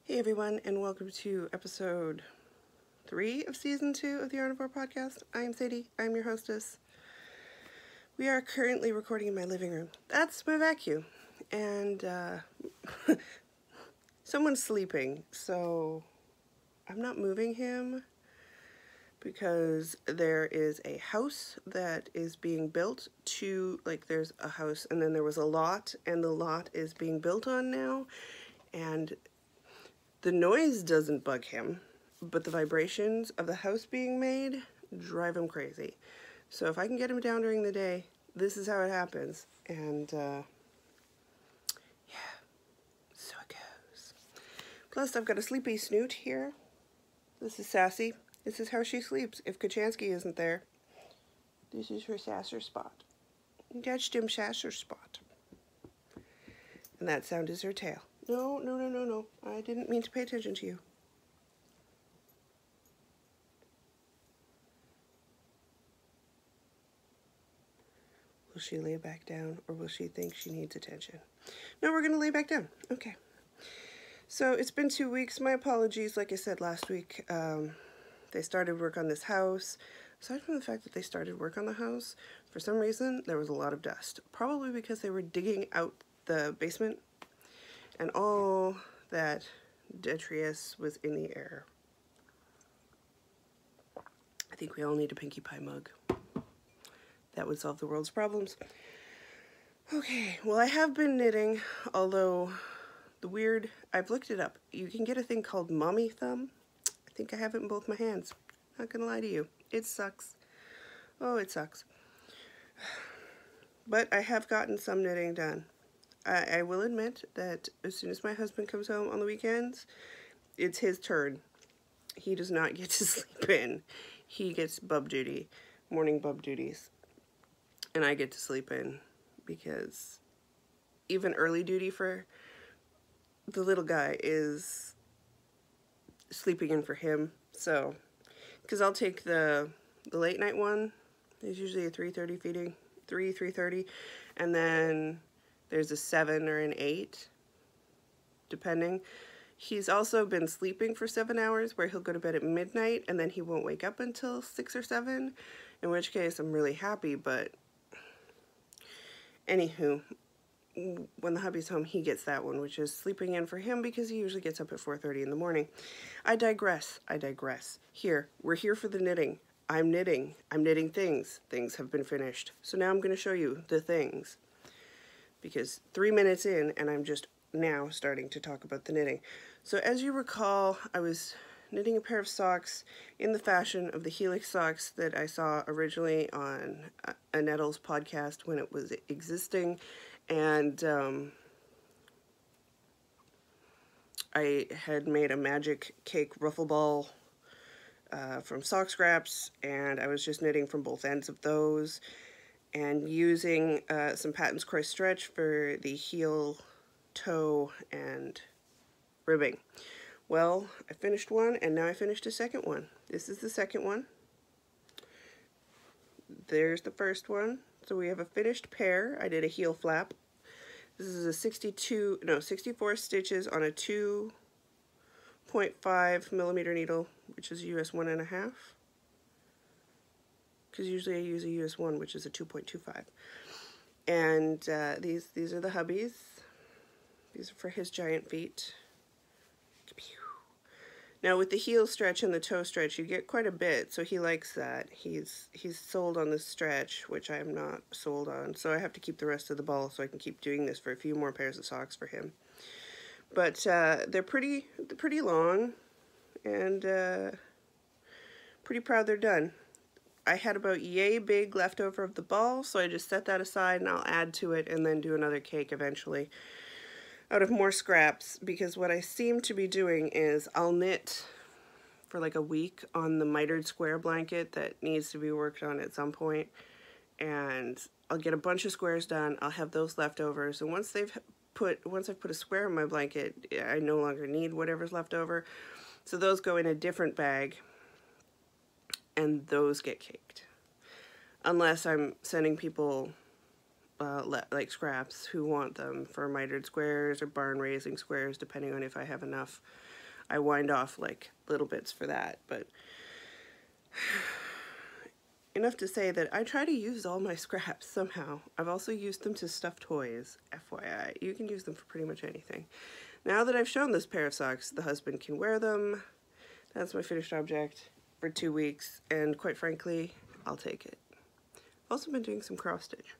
Hey everyone, and welcome to episode 3 of season 2 of the Arnivore Podcast. I am Sadie, I'm your hostess. We are currently recording in my living room. That's my vacuum. And someone's sleeping, so I'm not moving him because there is a house that is being built there's a house and then there was a lot, and the lot is being built on now, and the noise doesn't bug him, but the vibrations of the house being made drive him crazy. So if I can get him down during the day, this is how it happens. And yeah, so it goes. Plus, I've got a sleepy snoot here. This is Sassy. This is how she sleeps if Kachansky isn't there. This is her sasser spot. That's Jim Sasser spot. And that sound is her tail. No. I didn't mean to pay attention to you. Will she lay back down, or will she think she needs attention? No, we're going to lay back down. Okay. So it's been 2 weeks. My apologies. Like I said last week, they started work on this house. Aside from the fact that they started work on the house, for some reason, there was a lot of dust. Probably because they were digging out the basement, and all that detritus was in the air. I think we all need a Pinkie Pie mug. That would solve the world's problems. Okay, well, I have been knitting, although I've looked it up. You can get a thing called mommy thumb. I think I have it in both my hands. Not gonna lie to you. It sucks. Oh, it sucks. But I have gotten some knitting done. I will admit that as soon as my husband comes home on the weekends, it's his turn. He does not get to sleep in. He gets bub duty, morning bub duties. And I get to sleep in because even early duty for the little guy is sleeping in for him. So, because I'll take the late night one. There's usually a 3:30 feeding, 3:30, and then there's a 7 or an 8, depending. He's also been sleeping for 7 hours, where he'll go to bed at midnight and then he won't wake up until 6 or 7, in which case I'm really happy. But anywho, when the hubby's home, he gets that one, which is sleeping in for him because he usually gets up at 4:30 in the morning. I digress. Here, we're here for the knitting. I'm knitting things. Things have been finished. So now I'm going to show you the things, because 3 minutes in and I'm just now starting to talk about the knitting. So as you recall, I was knitting a pair of socks in the fashion of the Helix socks that I saw originally on a Nettles podcast when it was existing, and I had made a magic cake ruffle ball from sock scraps, and I was just knitting from both ends of those and using some Patton's Cross Stretch for the heel, toe, and ribbing. Well, I finished one, and now I finished a second one. This is the second one. There's the first one. So we have a finished pair. I did a heel flap. This is a 64 stitches on a 2.5 millimeter needle, which is US 1.5. Because usually I use a US 1, which is a 2.25. And these are the hubbies. These are for his giant feet. Now with the heel stretch and the toe stretch, you get quite a bit, so he likes that. He's sold on the stretch, which I'm not sold on, so I have to keep the rest of the ball so I can keep doing this for a few more pairs of socks for him. But they're pretty long, and pretty proud they're done. I had about yay big leftover of the ball, so I just set that aside and I'll add to it and then do another cake eventually out of more scraps, because what I seem to be doing is I'll knit for like a week on the mitered square blanket that needs to be worked on at some point, and I'll get a bunch of squares done. I'll have those leftovers, and once I've put a square in my blanket, I no longer need whatever's left over, so those go in a different bag and those get caked, unless I'm sending people like scraps who want them for mitered squares or barn raising squares, depending on if I have enough. I wind off like little bits for that, but enough to say that I try to use all my scraps somehow. I've also used them to stuff toys, FYI. You can use them for pretty much anything. Now that I've shown this pair of socks, the husband can wear them. That's my finished object for 2 weeks, and quite frankly, I'll take it. I've also been doing some cross stitch.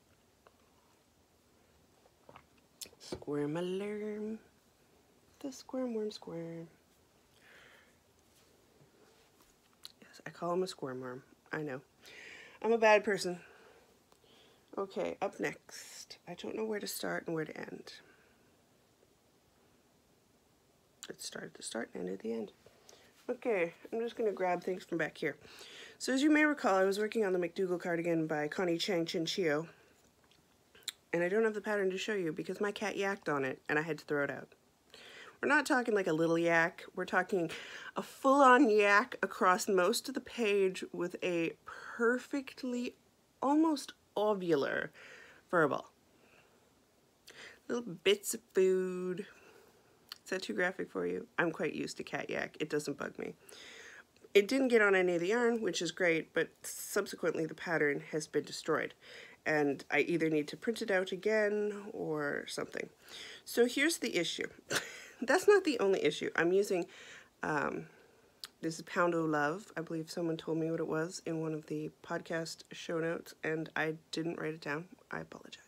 Squirm alarm. The squirm worm squirm. Yes, I call him a squirm worm. I know. I'm a bad person. Okay, up next. I don't know where to start and where to end. Let's start at the start and end at the end. Okay, I'm just going to grab things from back here. So as you may recall, I was working on the McDougall cardigan by Connie Chang Chin Chio. And I don't have the pattern to show you because my cat yacked on it and I had to throw it out. We're not talking like a little yak. We're talking a full-on yak across most of the page with a perfectly, almost ovular fur ball. Little bits of food. Is that too graphic for you? I'm quite used to cat yak. It doesn't bug me. It didn't get on any of the yarn, which is great, but subsequently the pattern has been destroyed. And I either need to print it out again or something. So here's the issue. That's not the only issue. I'm using, this is Pound O' Love. I believe someone told me what it was in one of the podcast show notes, and I didn't write it down. I apologize.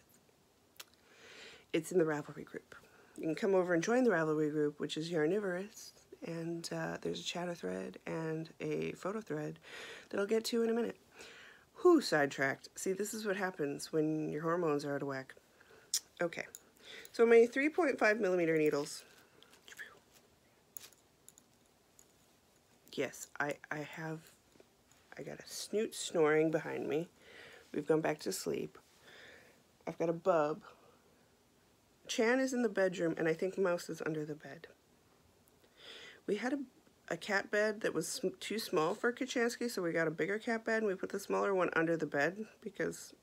It's in the Ravelry group. You can come over and join the Ravelry group, which is Yarnivorous, and there's a chatter thread and a photo thread that I'll get to in a minute. Whew, sidetracked. See, this is what happens when your hormones are out of whack. Okay, so my 3.5mm needles. Yes, I got a snoot snoring behind me. We've gone back to sleep. I've got a bub. Chan is in the bedroom, and I think Mouse is under the bed. We had a cat bed that was too small for Kachansky, so we got a bigger cat bed, and we put the smaller one under the bed because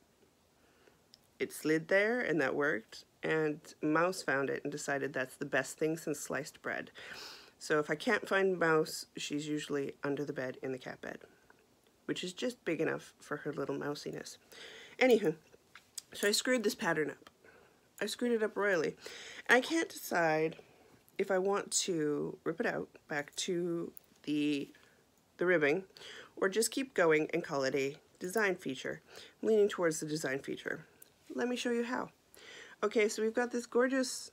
it slid there, and that worked. And Mouse found it and decided that's the best thing since sliced bread. So if I can't find Mouse, she's usually under the bed in the cat bed, which is just big enough for her little mousiness. Anywho, so I screwed this pattern up. I screwed it up royally. And I can't decide if I want to rip it out back to the ribbing or just keep going and call it a design feature. I'm leaning towards the design feature. Let me show you how. Okay, so we've got this gorgeous,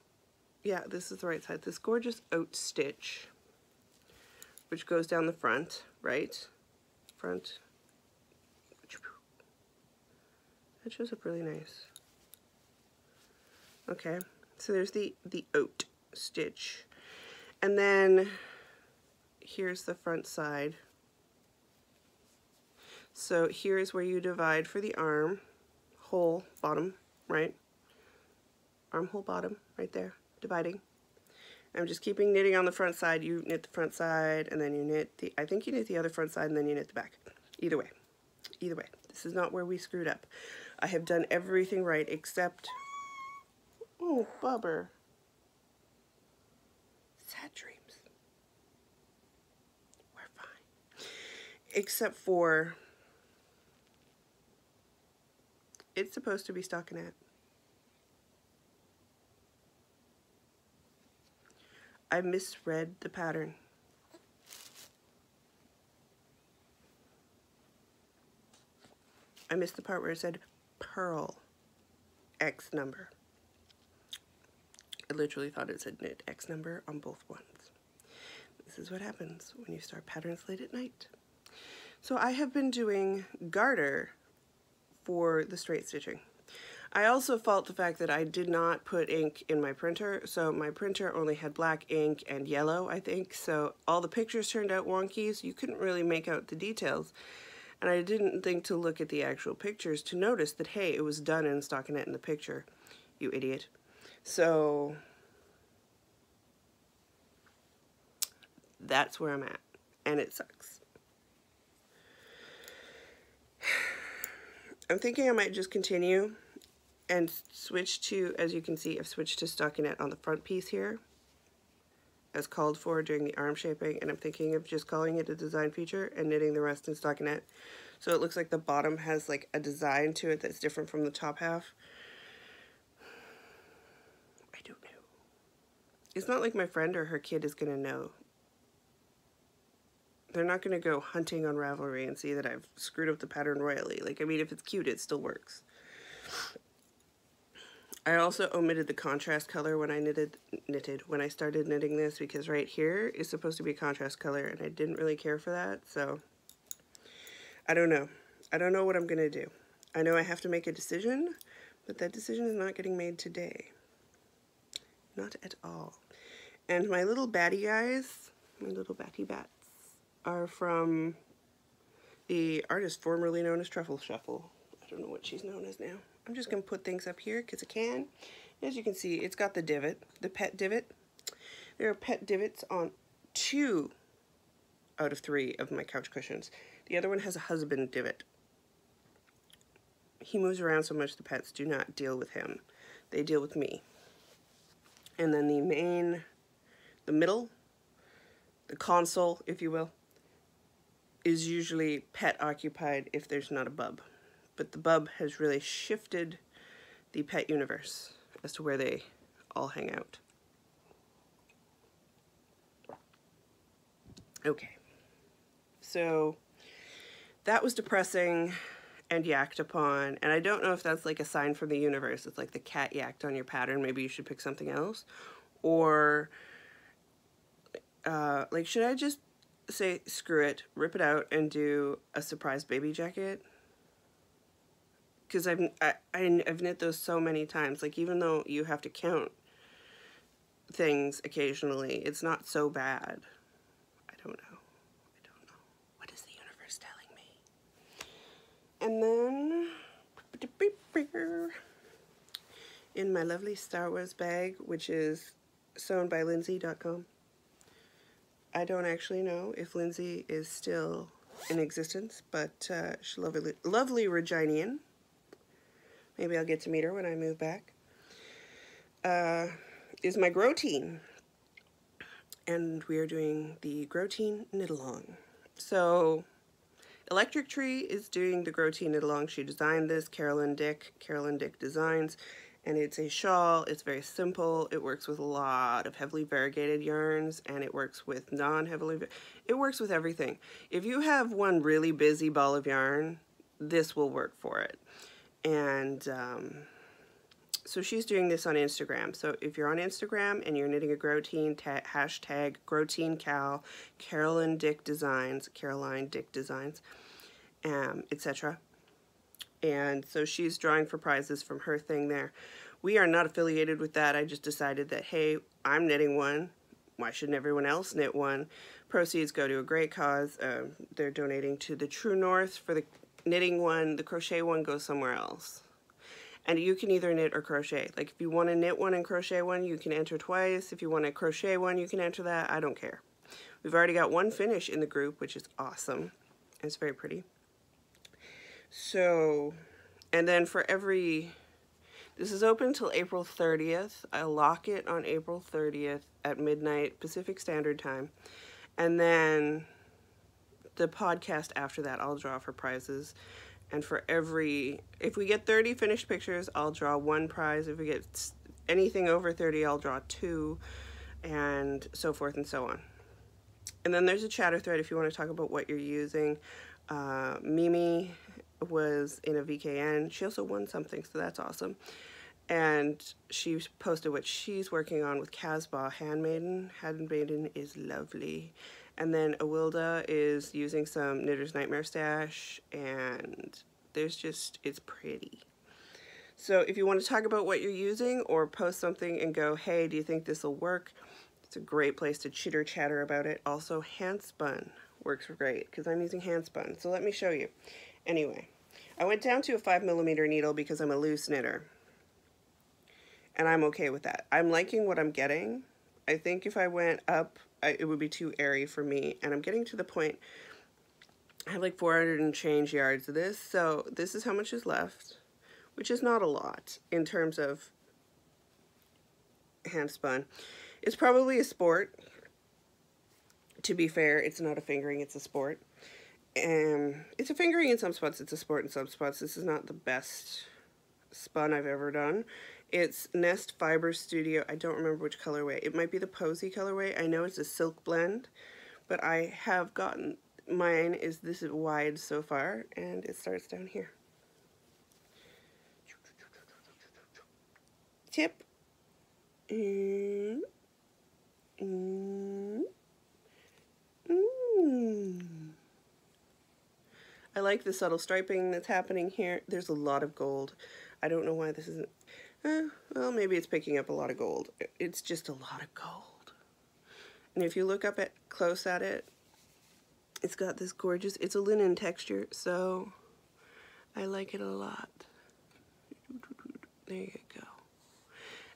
yeah, this is the right side, this gorgeous oat stitch, which goes down the front, right? Front. That shows up really nice. Okay, so there's the oat stitch. And then here's the front side. So here's where you divide for the arm hole bottom, right? Armhole bottom, right there, dividing. I'm just keeping knitting on the front side. You knit the front side, and then you knit the, I think you knit the other front side, and then you knit the back. Either way, this is not where we screwed up. I have done everything right except, oh, bubber. Sad dreams. We're fine. Except for, it's supposed to be stockinette. I misread the pattern. I missed the part where it said purl X number. I literally thought it said knit X number on both ones. This is what happens when you start patterns late at night. So I have been doing garter for the straight stitching. I also fault the fact that I did not put ink in my printer, so my printer only had black ink and yellow, I think, so all the pictures turned out wonky, so you couldn't really make out the details. And I didn't think to look at the actual pictures to notice that, hey, it was done in stockinette in the picture, you idiot. So that's where I'm at, and it sucks. I'm thinking I might just continue and switch to, as you can see, I've switched to stockinette on the front piece here. as called for during the arm shaping, and I'm thinking of just calling it a design feature and knitting the rest in stockinette. So it looks like the bottom has like a design to it that's different from the top half. I don't know. It's not like my friend or her kid is going to know. They're not going to go hunting on Ravelry and see that I've screwed up the pattern royally. Like, I mean, if it's cute, it still works. I also omitted the contrast color when I when I started knitting this, because right here is supposed to be a contrast color, and I didn't really care for that, so I don't know. I don't know what I'm going to do. I know I have to make a decision, but that decision is not getting made today. Not at all. And my little batty guys, my little batty bats, are from the artist formerly known as Truffle Shuffle. I don't know what she's known as now. I'm just going to put things up here because I can. As you can see, it's got the divot, the pet divot. There are pet divots on 2 out of 3 of my couch cushions. The other one has a husband divot. He moves around so much, the pets do not deal with him. They deal with me. And then the middle, the console, if you will, is usually pet occupied if there's not a bub. But the bub has really shifted the pet universe as to where they all hang out. Okay, so that was depressing and yacked upon, and I don't know if that's like a sign from the universe. It's like the cat yacked on your pattern, maybe you should pick something else, or like, should I just say screw it, rip it out, and do a surprise baby jacket? Because I've knit those so many times. Like, even though you have to count things occasionally, it's not so bad. I don't know. I don't know. What is the universe telling me? And then in my lovely Star Wars bag, which is sewnbylindsay.com. I don't actually know if Lindsay is still in existence, but she's lovely Reginian. Maybe I'll get to meet her when I move back. Is my Grow-Teen. And we are doing the Grow-Teen Knit-Along. So, Electric Tree is doing the Grow-Teen Knit-Along. She designed this, Carolyn Dick Designs. And it's a shawl. It's very simple. It works with a lot of heavily variegated yarns, and it works with non-heavily... It works with everything. If you have one really busy ball of yarn, this will work for it. And so she's doing this on Instagram. So if you're on Instagram and you're knitting a Grow-Teen, hashtag Grow-Teen-Cal, Caroline Dick Designs, etc. And so she's drawing for prizes from her thing there. We are not affiliated with that. I just decided that, hey, I'm knitting one. Why shouldn't everyone else knit one? Proceeds go to a great cause. They're donating to the True North for the knitting one. The crochet one goes somewhere else. And you can either knit or crochet. Like, if you want to knit one and crochet one, you can enter twice. If you want to crochet one, you can enter that. I don't care. We've already got one finish in the group, which is awesome. It's very pretty. So, and then for every... This is open until April 30th. I lock it on April 30th at midnight Pacific Standard Time. And then the podcast after that, I'll draw for prizes. And for every, if we get 30 finished pictures, I'll draw 1 prize. If we get anything over 30, I'll draw 2, and so forth and so on. And then there's a chatter thread if you want to talk about what you're using. Mimi was in a VKN. She also won something, so that's awesome. And she posted what she's working on with Casbah Handmaiden. Handmaiden is lovely. And then Awilda is using some Knitter's Nightmare stash, and there's just, it's pretty. So if you want to talk about what you're using or post something and go, hey, do you think this will work? It's a great place to chitter chatter about it. Also, Handspun works great because I'm using Handspun. So let me show you. Anyway, I went down to a 5mm needle because I'm a loose knitter. And I'm okay with that. I'm liking what I'm getting. I think if I went up, it would be too airy for me. And I'm getting to the point, I have like 400 and change yards of this. So this is how much is left, which is not a lot in terms of hand spun. It's probably a sport. To be fair, it's not a fingering, it's a sport. And it's a fingering in some spots, it's a sport in some spots. This is not the best spun I've ever done. It's Nest Fiber Studio. I don't remember which colorway. It might be the Posy colorway. I know it's a silk blend, but I have gotten, mine is this wide so far, and it starts down here. Tip. I like the subtle striping that's happening here. There's a lot of gold. I don't know why this isn't, well, maybe it's picking up a lot of gold. It's just a lot of gold. And if you look up at close at it, it's got this gorgeous, it's a linen texture, so I like it a lot. There you go.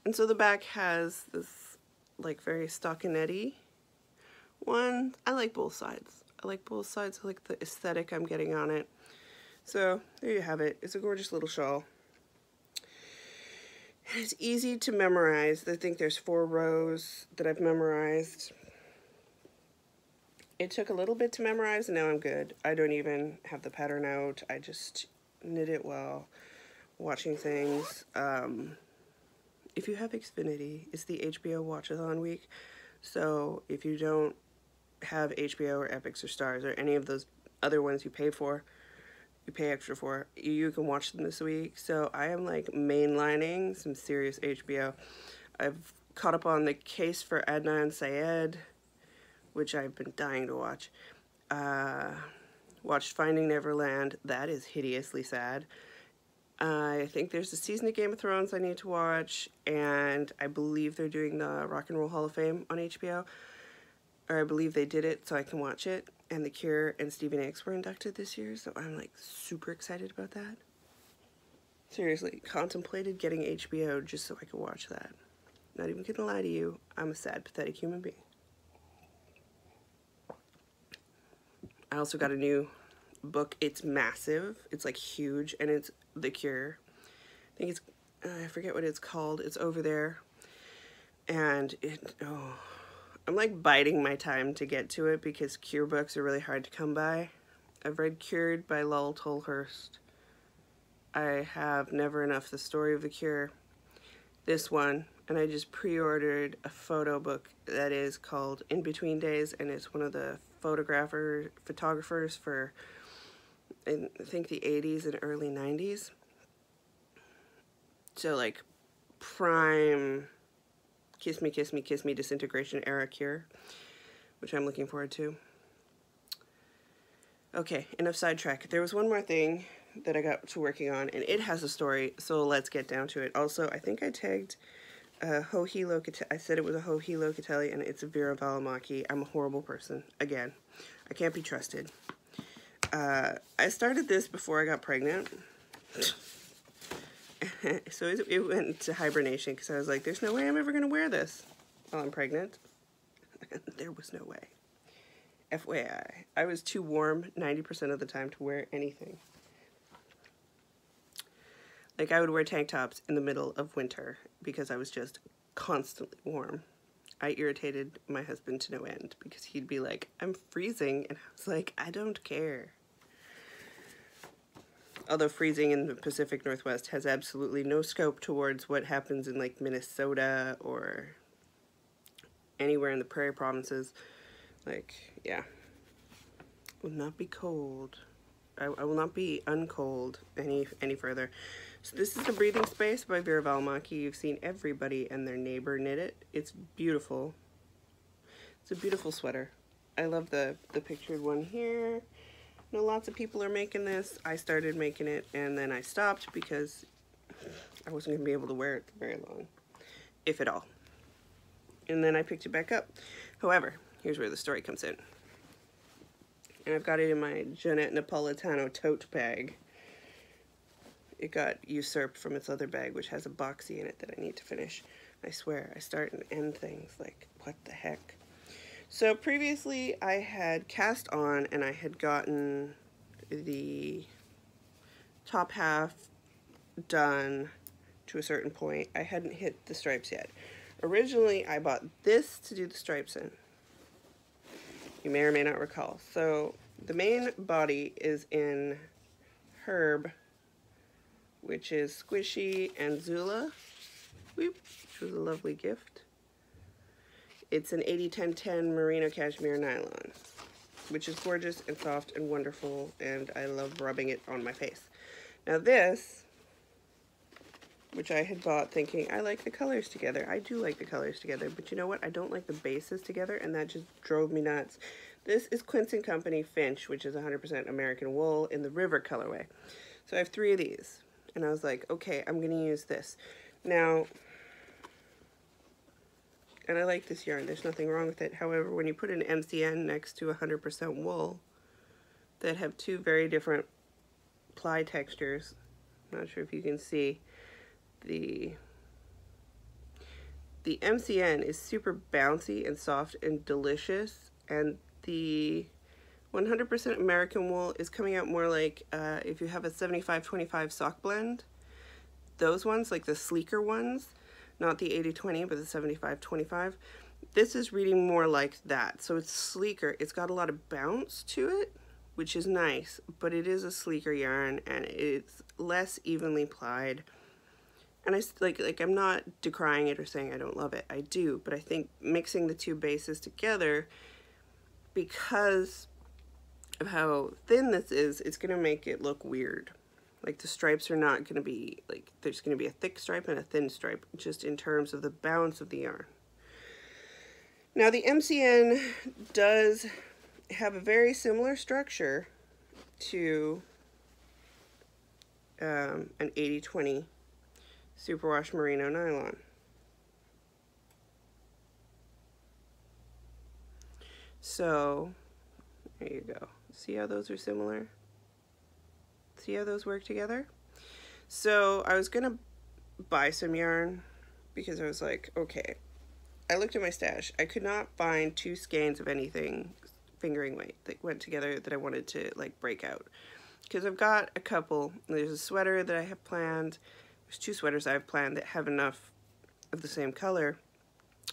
And so the back has this like very stockinette-y one. I like both sides. I like both sides. I like the aesthetic I'm getting on it. So there you have it. It's a gorgeous little shawl. And it's easy to memorize. I think there's 4 rows that I've memorized. It took a little bit to memorize, and now I'm good. I don't even have the pattern out. I just knit it while watching things. If you have Xfinity, it's the HBO Watchathon week. So if you don't have HBO or Epix or Stars or any of those other ones you pay for, you pay extra for, you can watch them this week. So I am like mainlining some serious HBO. I've caught up on The Case for Adnan Syed, which I've been dying to watch. Watched Finding Neverland. That is hideously sad. I think there's a season of Game of Thrones I need to watch, and I believe they're doing the Rock and Roll Hall of Fame on HBO. Or I believe they did it so I can watch it. And The Cure and Stevie Nicks were inducted this year, so I'm like super excited about that. Seriously, contemplated getting HBO just so I could watch that. Not even gonna lie to you, I'm a sad, pathetic human being. I also got a new book. It's massive. It's like huge, and it's The Cure. I think it's, I forget what it's called. It's over there. And I'm like biding my time to get to it because Cure books are really hard to come by. I've read Cured by Lowell Tolhurst. I have Never Enough, The Story of the Cure. This one, and I just pre-ordered a photo book that is called In Between Days, and it's one of the photographers for, I think, the 80s and early 90s. So like prime kiss me, kiss me, kiss me disintegration era Cure, which I'm looking forward to. Okay, enough sidetrack. There was one more thing that I got to working on, and it has a story, so let's get down to it. Also, I think I tagged Joji Locatelli. I said it was a Joji Locatelli, and it's a Vera Valimaki. I'm a horrible person. Again, I can't be trusted. I started this before I got pregnant. So it went into hibernation because I was like, there's no way I'm ever going to wear this while I'm pregnant. There was no way. FYI, I was too warm 90% of the time to wear anything. Like, I would wear tank tops in the middle of winter because I was just constantly warm. I irritated my husband to no end because he'd be like, I'm freezing. And I was like, I don't care. Although freezing in the Pacific Northwest has absolutely no scope towards what happens in like Minnesota or anywhere in the prairie provinces. Like, yeah. Will not be cold. I will not be uncold any further. So this is The Breathing Space by Vera Valimaki. You've seen everybody and their neighbor knit it. It's beautiful. It's a beautiful sweater. I love the pictured one here. I know lots of people are making this. I started making it and then I stopped because I wasn't going to be able to wear it for very long, if at all. And then I picked it back up. However, here's where the story comes in. And I've got it in my Jeanette Napolitano tote bag. It got usurped from its other bag, which has a boxy in it that I need to finish. I swear, I start and end things like, what the heck? So previously I had cast on and I had gotten the top half done to a certain point. I hadn't hit the stripes yet. Originally I bought this to do the stripes in. you may or may not recall. So the main body is in Herb, which is Squishy, and Zula, which was a lovely gift. It's an 80-10-10 merino cashmere nylon, which is gorgeous and soft and wonderful, and I love rubbing it on my face. Now this, which I had bought thinking, I like the colors together. I do like the colors together, but you know what? I don't like the bases together, and that just drove me nuts. This is Quince & Company Finch, which is 100% American wool in the River colorway. So I have 3 of these, and I was like, okay, I'm going to use this. Now, and I like this yarn. There's nothing wrong with it. However, when you put an MCN next to 100% wool that have 2 very different ply textures, I'm not sure if you can see, the MCN is super bouncy and soft and delicious, and the 100% American wool is coming out more like if you have a 75-25 sock blend, those ones, like the sleeker ones, not the 80-20, but the 75-25. This is reading more like that. So it's sleeker. It's got a lot of bounce to it, which is nice, but it is a sleeker yarn, and it's less evenly plied. And I'm not decrying it or saying I don't love it. I do, but I think mixing the 2 bases together, because of how thin this is, it's gonna make it look weird. Like the stripes are not gonna be, like, there's gonna be a thick stripe and a thin stripe, just in terms of the bounce of the yarn. Now the MCN does have a very similar structure to an 80-20 superwash merino nylon. So there you go. See how those are similar? See how those work together? So I was gonna buy some yarn because I was like, okay, I looked at my stash. I could not find 2 skeins of anything fingering weight that went together that I wanted to like break out, because I've got a couple. There's a sweater that I have planned. There's 2 sweaters I have planned that have enough of the same color,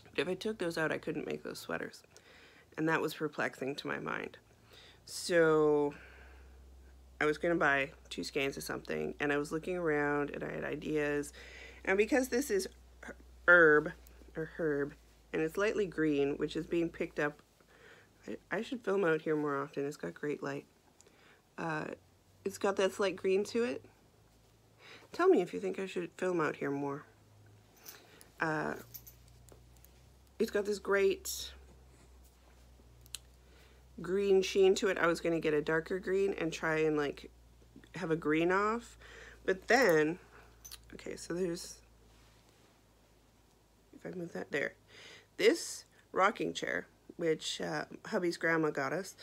but if I took those out, I couldn't make those sweaters, and that was perplexing to my mind. So I was going to buy 2 skeins of something, and I was looking around, and I had ideas, and because this is Herb, and it's lightly green, which is being picked up, I should film out here more often. It's got great light. It's got that slight green to it. Tell me if you think I should film out here more. It's got this great green sheen to it. I was going to get a darker green and try and like have a green off, but then, okay, so there's, if I move that there, this rocking chair, which hubby's grandma got us,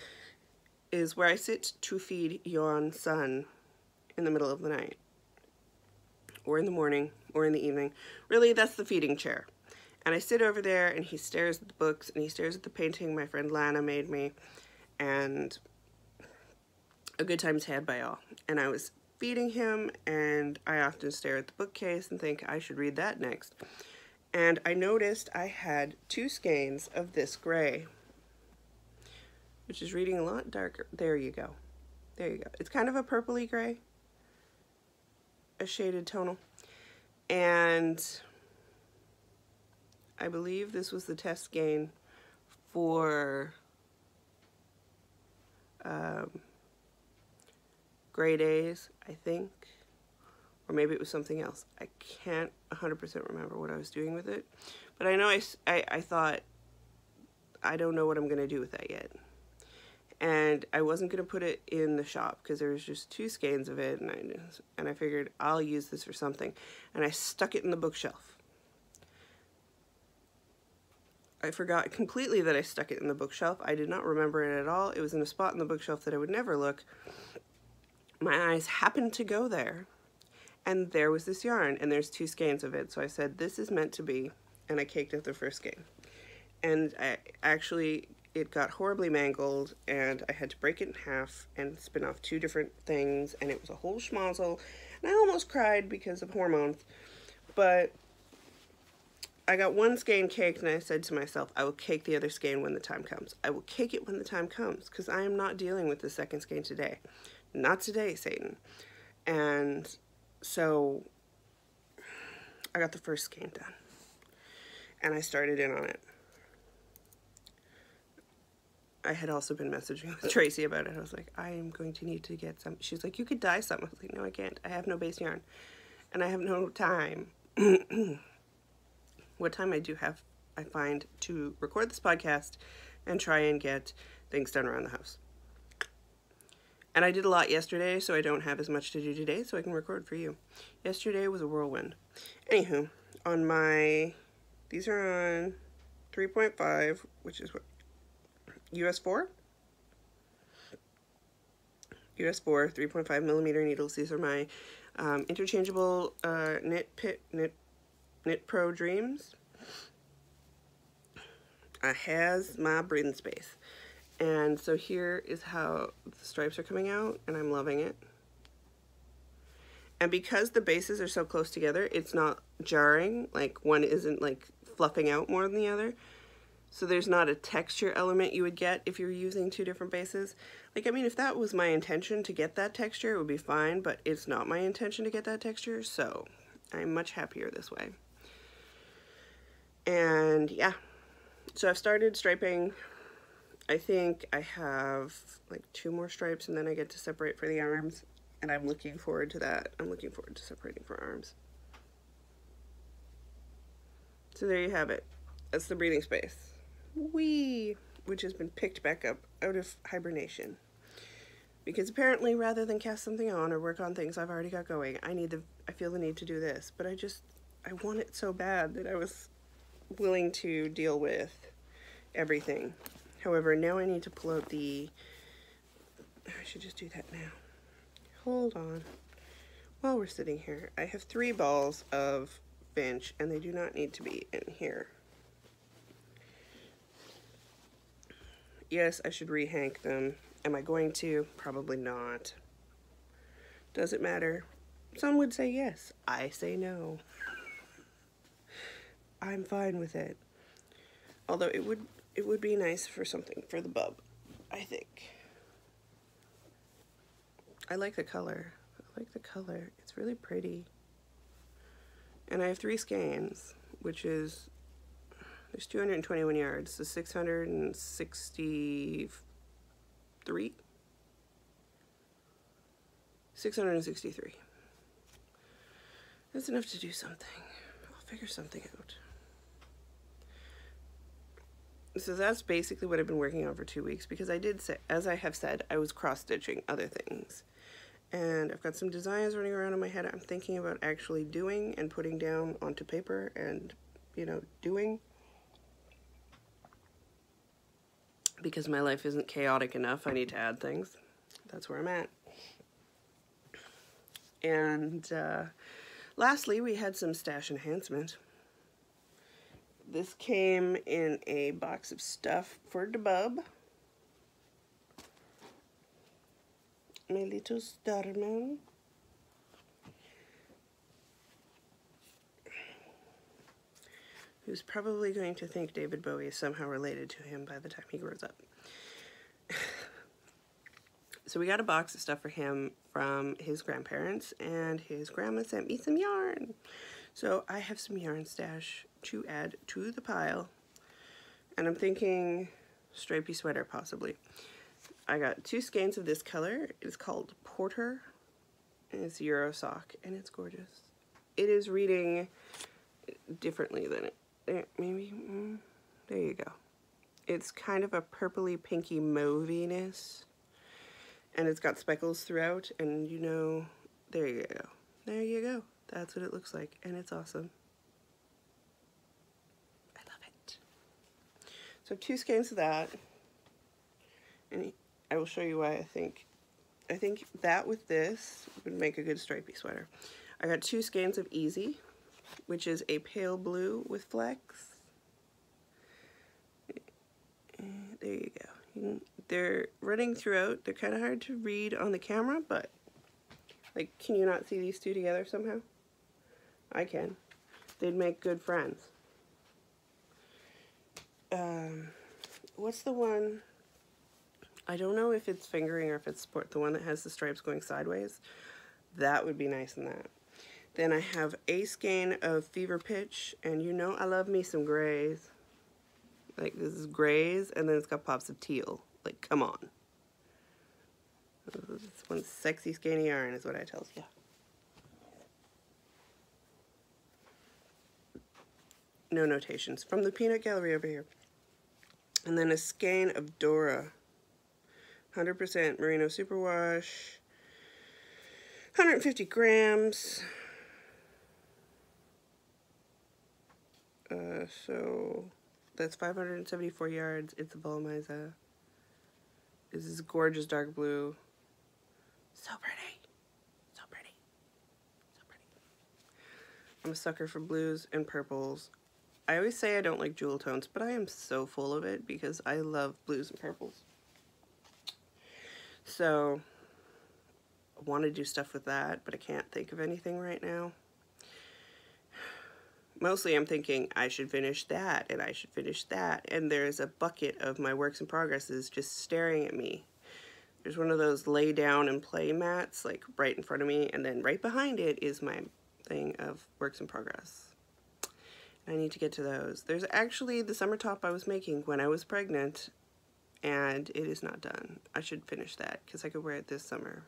is where I sit to feed Yon son in the middle of the night, or in the morning, or in the evening. Really, that's the feeding chair. And I sit over there, and he stares at the books, and he stares at the painting my friend Lana made me, and a good time's had by all. And I was feeding him, and I often stare at the bookcase and think I should read that next. And I noticed I had 2 skeins of this gray, which is reading a lot darker. There you go. There you go. It's kind of a purpley gray, a shaded tonal. And I believe this was the test skein for Gray Days, I think. Or maybe it was something else. I can't 100% remember what I was doing with it. But I know I thought, I don't know what I'm going to do with that yet. And I wasn't going to put it in the shop because there was just 2 skeins of it. And I figured I'll use this for something. And I stuck it in the bookshelf. I forgot completely that I stuck it in the bookshelf. I did not remember it at all. It was in a spot in the bookshelf that I would never look. My eyes happened to go there. And there was this yarn, and there's 2 skeins of it. So I said, this is meant to be, and I caked up the first skein. And it got horribly mangled, and I had to break it in half and spin off 2 different things, and it was a whole schmozzle. And I almost cried because of hormones. But I got one skein caked, and I said to myself, I will cake the other skein when the time comes. I will cake it when the time comes, because I am not dealing with the second skein today. Not today, Satan. And so I got the first skein done, and I started in on it. I had also been messaging with Tracy about it. I was like, I am going to need to get some. She's like, you could dye some. I was like, no, I can't. I have no base yarn, and I have no time. What time I do have, I find, to record this podcast and try and get things done around the house. And I did a lot yesterday, so I don't have as much to do today, so I can record for you. Yesterday was a whirlwind. Anywho, on my, these are on 3.5, which is what, US 4? US 4, 3.5 millimeter needles. These are my interchangeable Knit Pro Dreams. I has my breathing space. And so here is how the stripes are coming out, and I'm loving it. And because the bases are so close together, it's not jarring, like one isn't like fluffing out more than the other. So there's not a texture element you would get if you're using two different bases. Like, I mean, if that was my intention to get that texture, it would be fine, but it's not my intention to get that texture, so I'm much happier this way. And yeah, so I've started striping. I think I have like 2 more stripes, and then I get to separate for the arms, and I'm looking forward to that. I'm looking forward to separating for arms. So there you have it. That's the breathing space. Whee! Which has been picked back up out of hibernation. Because apparently, rather than cast something on or work on things I've already got going, I feel the need to do this. But I want it so bad that I was willing to deal with everything. However, now I need to pull out I should just do that now. Hold on. While we're sitting here, I have 3 balls of Finch, and they do not need to be in here. Yes, I should rehank them. Am I going to? Probably not. Does it matter? Some would say yes. I say no. I'm fine with it. Although it would be nice for something for the bub, I think. I like the color. I like the color. It's really pretty. And I have 3 skeins, which is, there's 221 yards, so 663? 663. That's enough to do something. I'll figure something out. So that's basically what I've been working on for 2 weeks, because I did say, as I have said, I was cross-stitching other things. And I've got some designs running around in my head I'm thinking about actually doing and putting down onto paper and, you know, doing. Because my life isn't chaotic enough, I need to add things. That's where I'm at. And lastly, we had some stash enhancement. This came in a box of stuff for the bub. My little starman. Who's probably going to think David Bowie is somehow related to him by the time he grows up. So we got a box of stuff for him from his grandparents, and his grandma sent me some yarn. So I have some yarn stash to add to the pile, and I'm thinking stripy sweater possibly. I got 2 skeins of this color. It's called Porter, and it's Euro sock, and it's gorgeous. It is reading differently than it. Maybe, there you go. It's kind of a purpley pinky mauviness, and it's got speckles throughout, and you know, there you go. There you go. That's what it looks like, and it's awesome. I love it. So 2 skeins of that, and I will show you why I think that with this would make a good stripy sweater. I got 2 skeins of Easy, which is a pale blue with flecks. There you go. They're running throughout. They're kind of hard to read on the camera, but like, can you not see these 2 together somehow? I can. They'd make good friends. what's the one? I don't know if it's fingering or if it's sport. The one that has the stripes going sideways. That would be nice in that. Then I have a skein of Fever Pitch, and you know I love me some grays. Like, this is grays, and then it's got pops of teal. Like, come on. This one's sexy skein of yarn is what I tells you. No notations. From the Peanut Gallery over here. And then a skein of Dora. 100% Merino Superwash. 150 grams. So that's 574 yards. It's a Volumizah. This is gorgeous dark blue. So pretty. So pretty. So pretty. I'm a sucker for blues and purples. I always say I don't like jewel tones, but I am so full of it because I love blues and purples. So I want to do stuff with that, but I can't think of anything right now. Mostly I'm thinking I should finish that and I should finish that, and there's a bucket of my works in progresses just staring at me. There's one of those lay down and play mats like right in front of me, and then right behind it is my thing of works in progress. I need to get to those. There's actually the summer top I was making when I was pregnant, and it is not done. I should finish that because I could wear it this summer.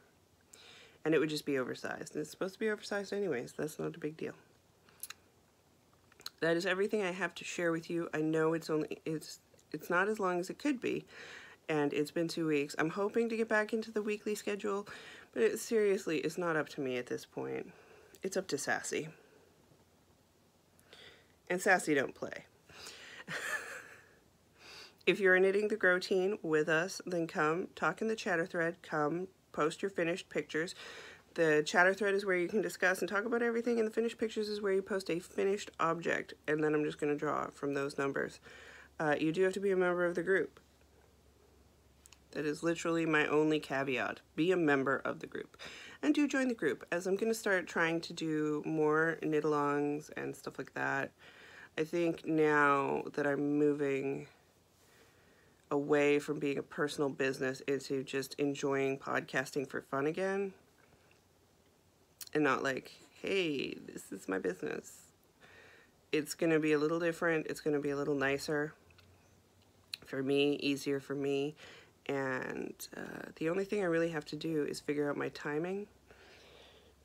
And it would just be oversized. And it's supposed to be oversized anyways. That's not a big deal. That is everything I have to share with you. I know it's not as long as it could be, and it's been 2 weeks. I'm hoping to get back into the weekly schedule, but it seriously is not up to me at this point. It's up to Sassy. And Sassy don't play. If you're a Knitting the Grow teen with us, then come talk in the chatter thread. Come post your finished pictures. The chatter thread is where you can discuss and talk about everything, and the finished pictures is where you post a finished object, and then I'm just going to draw from those numbers. You do have to be a member of the group. That is literally my only caveat. Be a member of the group. And do join the group, as I'm going to start trying to do more knit-alongs and stuff like that. I think now that I'm moving away from being a personal business into just enjoying podcasting for fun again, and not like, hey, this is my business. It's going to be a little different. It's going to be a little nicer for me, easier for me. And the only thing I really have to do is figure out my timing.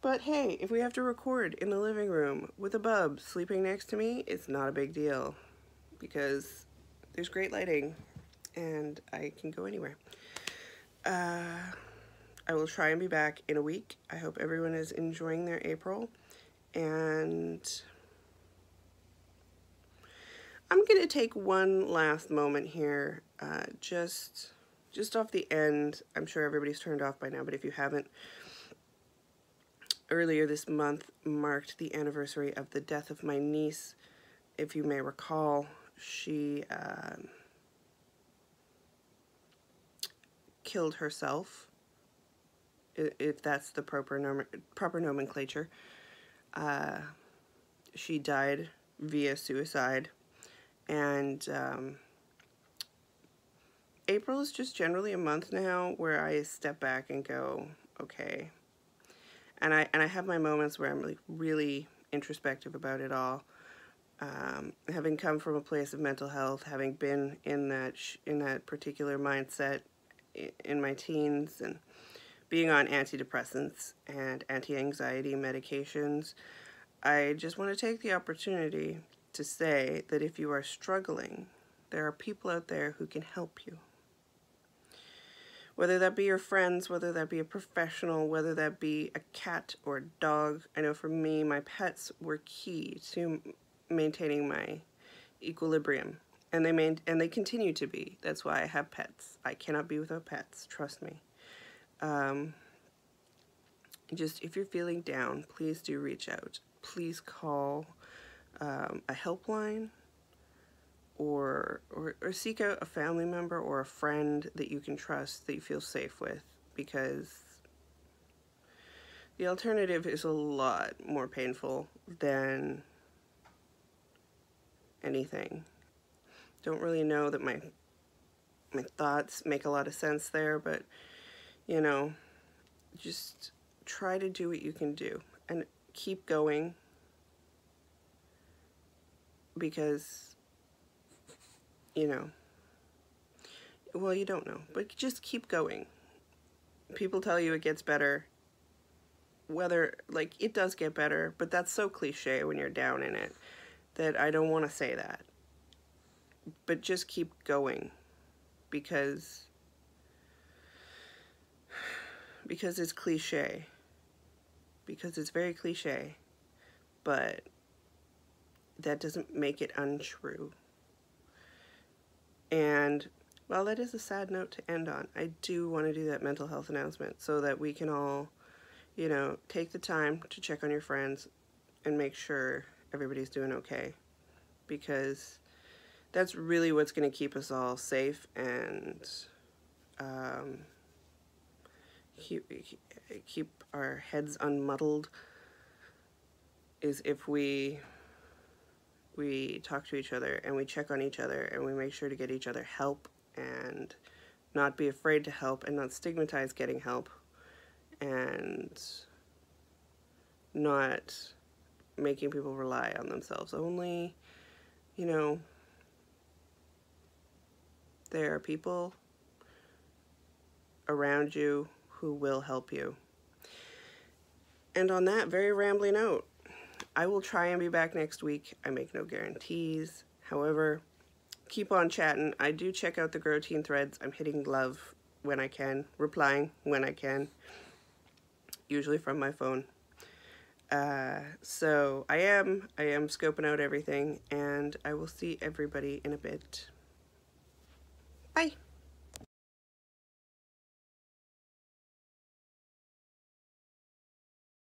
But hey, if we have to record in the living room with a bub sleeping next to me, it's not a big deal because there's great lighting and I can go anywhere. I will try and be back in a week. I hope everyone is enjoying their April, and I'm going to take one last moment here, just off the end. I'm sure everybody's turned off by now, but if you haven't, earlier this month marked the anniversary of the death of my niece. If you may recall, she killed herself, if that's the proper nomenclature. She died via suicide, and April is just generally a month now where I step back and go, okay. And I have my moments where I'm like really introspective about it all. Having come from a place of mental health, having been in that particular mindset in my teens, and being on antidepressants and anti-anxiety medications, I just want to take the opportunity to say that if you are struggling, there are people out there who can help you. Whether that be your friends, whether that be a professional, whether that be a cat or a dog. I know for me, my pets were key to maintaining my equilibrium, and they continue to be. That's why I have pets. I cannot be without pets, trust me. Just if you're feeling down, please do reach out. Please call a helpline, or seek out a family member or a friend that you can trust, that you feel safe with, because the alternative is a lot more painful than anything. don't really know that my thoughts make a lot of sense there, but, you know, just try to do what you can do and keep going, because, you know, well, you don't know, but just keep going. People tell you it gets better, whether, like, it does get better, but that's so cliche when you're down in it that I don't want to say that. But just keep going, because it's cliche. Because it's very cliche, but that doesn't make it untrue. And well, that is a sad note to end on. I do want to do that mental health announcement so that we can all, you know, take the time to check on your friends and make sure everybody's doing okay, because that's really what's going to keep us all safe and keep our heads unmuddled, is if we talk to each other and we check on each other and we make sure to get each other help and not be afraid to help and not stigmatize getting help and not making people rely on themselves only. You know, there are people around you who will help you. And on that very rambly note, I will try and be back next week. I make no guarantees. However, keep on chatting. I do check out the Grow Teen threads. I'm hitting love when I can, replying when I can, usually from my phone. So I am scoping out everything, and I will see everybody in a bit. Bye.